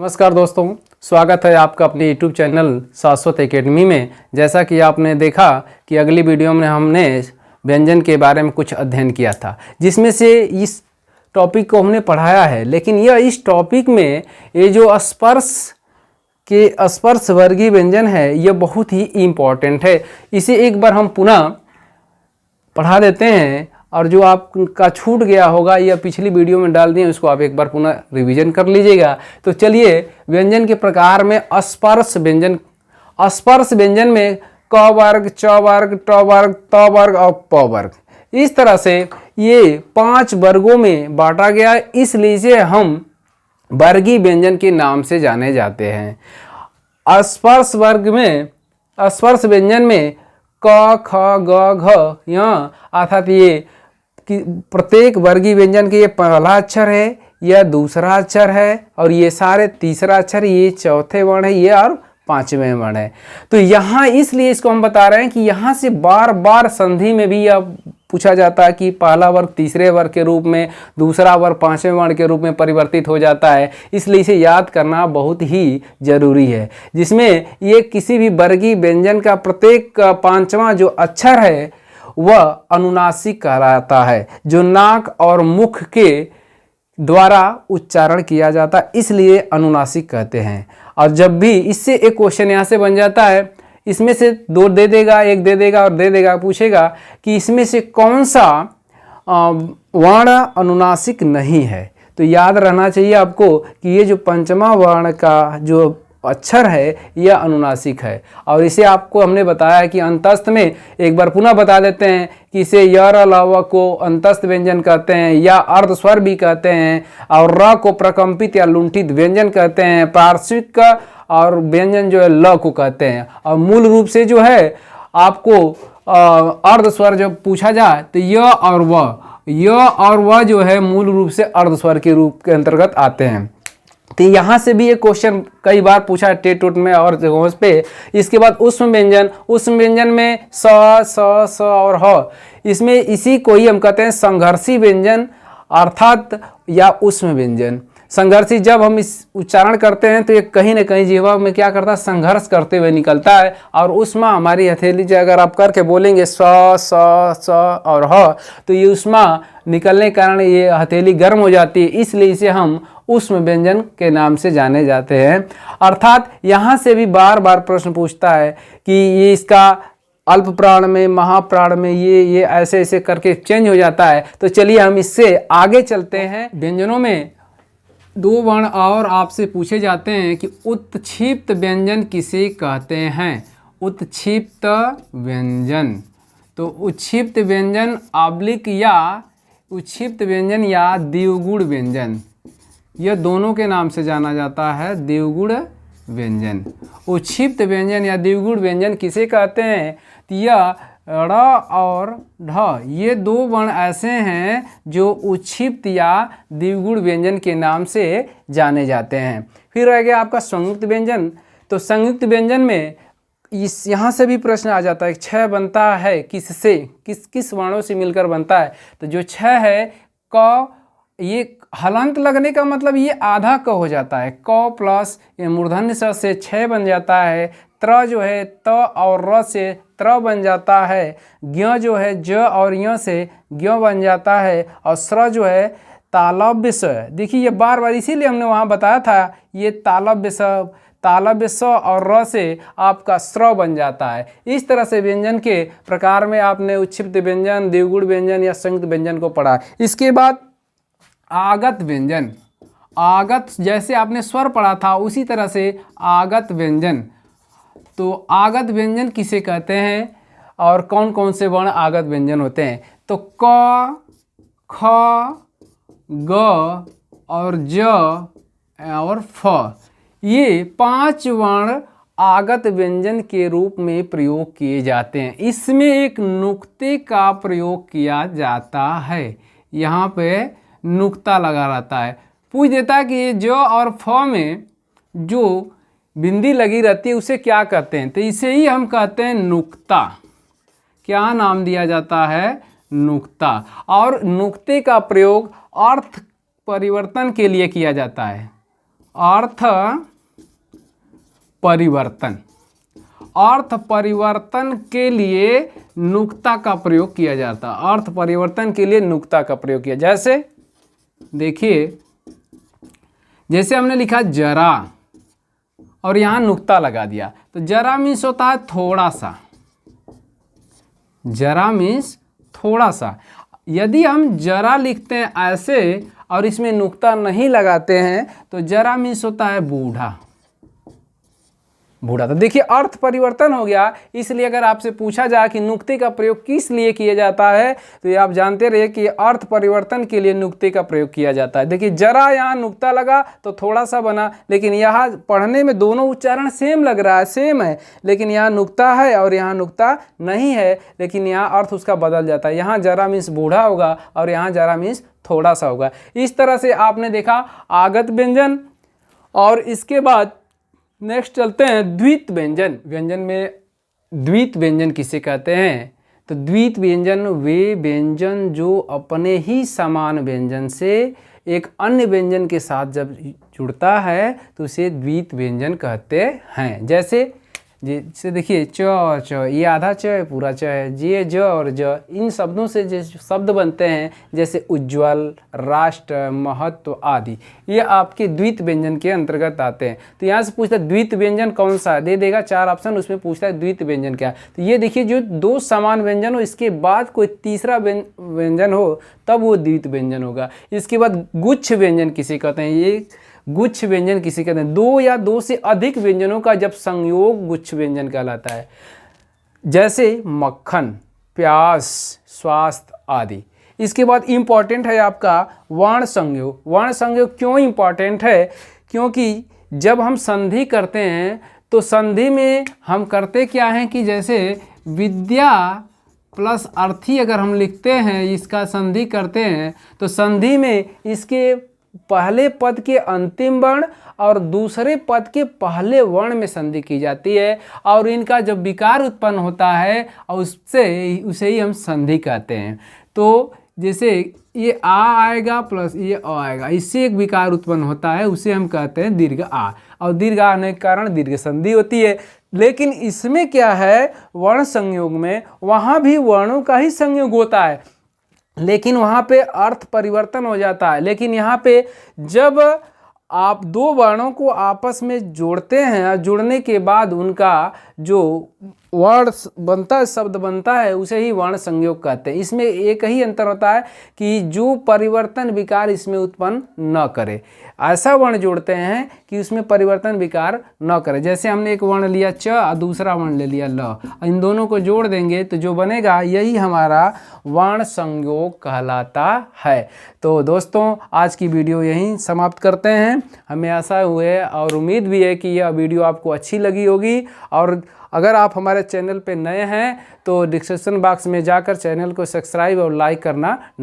नमस्कार दोस्तों, स्वागत है आपका अपने YouTube चैनल शाश्वत एकेडमी में। जैसा कि आपने देखा कि अगली वीडियो में हमने व्यंजन के बारे में कुछ अध्ययन किया था, जिसमें से इस टॉपिक को हमने पढ़ाया है। लेकिन यह इस टॉपिक में ये जो स्पर्श वर्गीय व्यंजन है, यह बहुत ही इम्पॉर्टेंट है। इसे एक बार हम पुनः पढ़ा देते हैं, और जो आपका छूट गया होगा या पिछली वीडियो में डाल दिए, उसको आप एक बार पुनः रिवीजन कर लीजिएगा। तो चलिए, व्यंजन के प्रकार में स्पर्श व्यंजन में क वर्ग, च वर्ग, ट वर्ग, त वर्ग और प वर्ग, इस तरह से ये 5 वर्गों में बांटा गया, इसलिए इसे हम वर्गीय व्यंजन के नाम से जाने जाते हैं। स्पर्श व्यंजन में क, ख, ग, घ, य अर्थात ये कि प्रत्येक वर्गीय व्यंजन के ये पहला अक्षर है, यह दूसरा अक्षर है, और ये सारे तीसरा अक्षर, ये चौथे वर्ण है, ये और 5वें वर्ण है। तो यहाँ इसलिए इसको हम बता रहे हैं कि यहाँ से बार बार संधि में भी यह पूछा जाता है कि पहला वर्ग तीसरे वर्ग के रूप में, दूसरा वर्ग 5वें वर्ण के रूप में परिवर्तित हो जाता है। इसलिए इसे याद करना बहुत ही जरूरी है, जिसमें ये किसी भी वर्गीय व्यंजन का प्रत्येक 5वां जो अक्षर है वह अनुनासिक कहलाता है, जो नाक और मुख के द्वारा उच्चारण किया जाता है, इसलिए अनुनासिक कहते हैं। और जब भी इससे एक क्वेश्चन यहाँ से बन जाता है, इसमें से 2 दे देगा, 1 दे देगा और दे देगा, पूछेगा कि इसमें से कौन सा वर्ण अनुनासिक नहीं है। तो याद रहना चाहिए आपको कि ये जो 5वां वर्ण का जो अक्षर है यह अनुनासिक है। और इसे आपको हमने बताया कि अंतस्थ में एक बार पुनः बता देते हैं कि इसे यर अलावा को अंतस्थ व्यंजन कहते हैं, या अर्धस्वर भी कहते हैं, और र को प्रकंपित या लुंठित व्यंजन कहते हैं, पार्श्विक का और व्यंजन जो है ल को कहते हैं। और मूल रूप से जो है आपको अर्धस्वर जब पूछा जाए तो य और वह जो है मूल रूप से अर्धस्वर के रूप के अंतर्गत आते हैं। तो यहाँ से भी ये क्वेश्चन कई बार पूछा है टेट में और जगहों पे। इसके बाद उष्म व्यंजन में स और ह, इसमें इसी को ही हम कहते हैं संघर्षी व्यंजन अर्थात या उष्म व्यंजन। संघर्षी जब हम इस उच्चारण करते हैं तो ये कहीं ना कहीं जीवा में क्या करता है, संघर्ष करते हुए निकलता है। और उष्मा हमारी हथेली से अगर आप करके बोलेंगे स और ह, तो ये उष्मा निकलने के कारण ये हथेली गर्म हो जाती है, इसलिए इसे हम उष्म व्यंजन के नाम से जाने जाते हैं। अर्थात यहाँ से भी बार बार प्रश्न पूछता है कि ये इसका अल्प प्राण में, महाप्राण में ये ऐसे ऐसे करके चेंज हो जाता है। तो चलिए हम इससे आगे चलते हैं। व्यंजनों में 2 वर्ण और आपसे पूछे जाते हैं कि उत्क्षिप्त व्यंजन किसे कहते हैं। उत्क्षिप्त व्यंजन, तो उत्क्षिप्त व्यंजन उत्क्षिप्त व्यंजन या द्विगुण व्यंजन, यह दोनों के नाम से जाना जाता है। द्विगुण व्यंजन, उत्क्षिप्त व्यंजन या द्विगुण व्यंजन किसे कहते हैं? यह ड़ और ढ, ये 2 वर्ण ऐसे हैं जो उत्क्षिप्त या द्विगुण व्यंजन के नाम से जाने जाते हैं। फिर रह गया आपका संयुक्त व्यंजन। तो संयुक्त व्यंजन में यहाँ से भी प्रश्न आ जाता है, क्षय बनता है किससे, किस वर्णों से मिलकर बनता है। तो जो क्षय है क, ये हलंत लगने का मतलब ये आधा क हो जाता है, क प्लस ये मूर्धन्य स से क्षय बन जाता है। त्र जो है त और र से त्र बन जाता है। ज्ञ जो है ज और य से ज्ञ बन जाता है। और स्र जो है तालव्य स, देखिए ये बार बार इसीलिए हमने वहाँ बताया था, ये तालव्य स और र से आपका स्र बन जाता है। इस तरह से व्यंजन के प्रकार में आपने उत्क्षिप्त व्यंजन, द्विगुण व्यंजन या संयुक्त व्यंजन को पढ़ा। इसके बाद आगत व्यंजन, आगत जैसे आपने स्वर पढ़ा था उसी तरह से आगत व्यंजन। तो आगत व्यंजन किसे कहते हैं और कौन कौन से वर्ण आगत व्यंजन होते हैं? तो क, ख, ग और ज और फ, ये 5 वर्ण आगत व्यंजन के रूप में प्रयोग किए जाते हैं। इसमें एक नुक्ते का प्रयोग किया जाता है, यहाँ पे नुक्ता लगा रहता है। पूछ देता है कि ये ज और फ में जो बिंदी लगी रहती है उसे क्या कहते हैं? तो इसे ही हम कहते हैं नुक्ता। क्या नाम दिया जाता है? नुक्ता। और नुक्ते का प्रयोग अर्थ परिवर्तन के लिए किया जाता है। अर्थ परिवर्तन। अर्थ परिवर्तन के लिए नुक्ता का प्रयोग किया जाता है। अर्थ परिवर्तन के लिए नुक्ता का प्रयोग किया, जैसे देखिए, जैसे हमने लिखा जरा और यहां नुक्ता लगा दिया, तो जरा मीन्स होता है थोड़ा सा। जरा मीन्स थोड़ा सा। यदि हम जरा लिखते हैं ऐसे और इसमें नुक्ता नहीं लगाते हैं तो जरा मीन्स होता है बूढ़ा। बूढ़ा। तो देखिए अर्थ परिवर्तन हो गया। इसलिए अगर आपसे पूछा जाए कि नुक्ते का प्रयोग किस लिए किया जाता है तो ये आप जानते रहिए कि अर्थ परिवर्तन के लिए नुक्ते का प्रयोग किया जाता है। देखिए जरा यहाँ नुक्ता लगा तो थोड़ा सा बना, लेकिन यहाँ पढ़ने में दोनों उच्चारण सेम लग रहा है, सेम है, लेकिन यहाँ नुक्ता है और यहाँ नुक्ता नहीं है, लेकिन यहाँ अर्थ उसका बदल जाता है। यहाँ जरा मीन्स बूढ़ा होगा और यहाँ जरा मीन्स थोड़ा सा होगा। इस तरह से आपने देखा आगत व्यंजन। और इसके बाद नेक्स्ट चलते हैं द्वित व्यंजन। व्यंजन में द्वित व्यंजन किसे कहते हैं? तो द्वित व्यंजन वे व्यंजन जो अपने ही समान व्यंजन से एक अन्य व्यंजन के साथ जब जुड़ता है तो उसे द्वित व्यंजन कहते हैं। जैसे देखिए च और च, ये आधा च है पूरा च है, जे ज और ज, इन शब्दों से जो शब्द बनते हैं जैसे उज्ज्वल, राष्ट्र, महत्व आदि, ये आपके द्वित व्यंजन के अंतर्गत आते हैं। तो यहाँ से पूछता है द्वित व्यंजन कौन सा है, दे देगा 4 ऑप्शन, उसमें पूछता है द्वित व्यंजन क्या है। तो ये देखिए जो 2 समान व्यंजन हो इसके बाद कोई तीसरा व्यंजन हो तब वो द्वित व्यंजन होगा। इसके बाद गुच्छ व्यंजन किसे कहते हैं? ये गुच्छ व्यंजन किसे कहते हैं? 2 या 2 से अधिक व्यंजनों का जब संयोग गुच्छ व्यंजन कहलाता है। जैसे मक्खन, प्यास, स्वास्थ्य आदि। इसके बाद इंपॉर्टेंट है आपका वर्ण संयोग। वर्ण संयोग क्यों इंपॉर्टेंट है? क्योंकि जब हम संधि करते हैं तो संधि में हम करते क्या हैं कि जैसे विद्या प्लस अर्थी अगर हम लिखते हैं, इसका संधि करते हैं तो संधि में इसके पहले पद के अंतिम वर्ण और दूसरे पद के पहले वर्ण में संधि की जाती है और इनका जब विकार उत्पन्न होता है और उसे ही हम संधि कहते हैं। तो जैसे ये आ आएगा प्लस ये अ आएगा, इससे एक विकार उत्पन्न होता है, उसे हम कहते हैं दीर्घ आ, और दीर्घ आने के कारण दीर्घ संधि होती है। लेकिन इसमें क्या है, वर्ण संयोग में वहाँ भी वर्णों का ही संयोग होता है लेकिन वहाँ पे अर्थ परिवर्तन हो जाता है। लेकिन यहाँ पे जब आप 2 वर्णों को आपस में जोड़ते हैं, जुड़ने के बाद उनका जो वर्ण बनता है, शब्द बनता है, उसे ही वर्ण संयोग कहते हैं। इसमें एक ही अंतर होता है कि जो परिवर्तन विकार इसमें उत्पन्न न करे, ऐसा वर्ण जोड़ते हैं कि उसमें परिवर्तन विकार न करे। जैसे हमने एक वर्ण लिया च और दूसरा वर्ण ले लिया ल, इन दोनों को जोड़ देंगे तो जो बनेगा यही हमारा वर्ण संयोग कहलाता है। तो दोस्तों आज की वीडियो यहीं समाप्त करते हैं। हमें आशा हुए और उम्मीद भी है कि यह वीडियो आपको अच्छी लगी होगी। और अगर आप हमारे चैनल पे नए हैं तो डिस्क्रिप्शन बॉक्स में जाकर चैनल को सब्सक्राइब और लाइक करना न